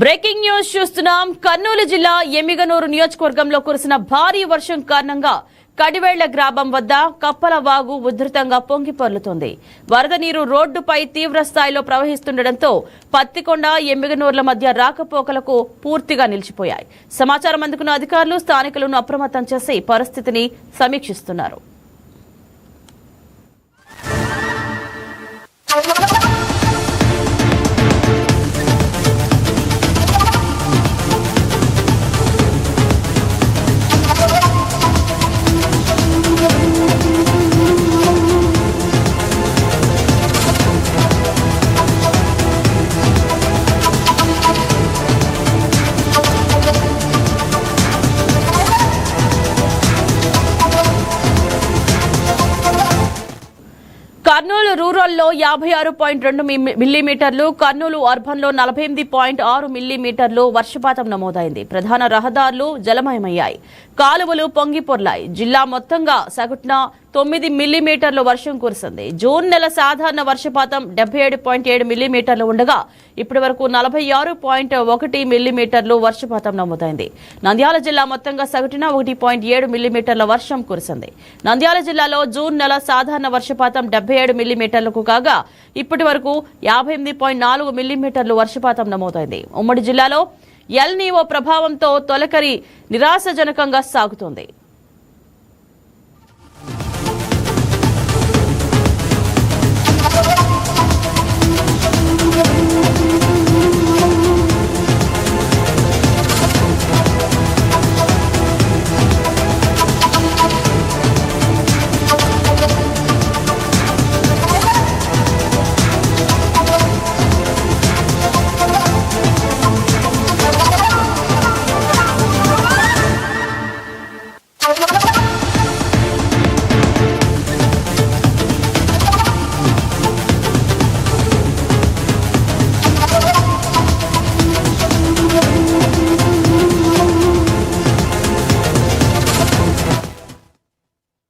Breaking news చూస్తున్నాం. కర్నూలు జిల్లా ఎమ్మిగనూరు నియోజకవర్గంలో కురిసిన భారీ వర్షం కారణంగా కడివేళ్ల గ్రామం వద్ద కప్పల వాగు ఉధృతంగా పొంగి పొర్లుతోంది. వరద నీరు రోడ్డుపై తీవ్ర స్థాయిలో ప్రవహిస్తుండటంతో పత్తికొండ ఎమ్మిగనూర్ల మధ్య రాకపోకలకు పూర్తిగా నిలిచిపోయాయి. సమాచారం అందుకున్న అధికారులు స్థానికులను అప్రమత్తం చేసి పరిస్థితిని సమీక్షిస్తున్నారు. కర్నూలు రూరల్లో 56.2 మిల్లీమీటర్లు, కర్నూలు అర్బన్లో 48.6 మిల్లీమీటర్లు వర్షపాతం నమోదైంది. ప్రధాన రహదారులు జలమయమయ్యాయి, కాలువలు పొంగి పొర్లాయి. జిల్లా మొత్తంగా సగటున 9 మిల్లీమీటర్లు వర్షం కురిసింది. జూన్ నెల సాధారణ వర్షపాతం 77.7 మిల్లీమీటర్లు ఉండగా ఇప్పటి వరకు 46.1 మిల్లీమీటర్లు వర్షపాతం నమోదైంది. నంద్యాల జిల్లా మొత్తంగా సగటున 1.7 మిల్లీమీటర్ల వర్షం కురిసింది. నంద్యాల జిల్లాలో జూన్ నెల సాధారణ వర్షపాతం 77 మిల్లీమీటర్లకు కాగా ఇప్పటి వరకు 58.4 మిల్లీమీటర్లు వర్షపాతం నమోదైంది. ఉమ్మడి జిల్లాలో ఎల్ నీవో ప్రభావంతో తొలకరి నిరాశజనకంగా సాగుతోంది.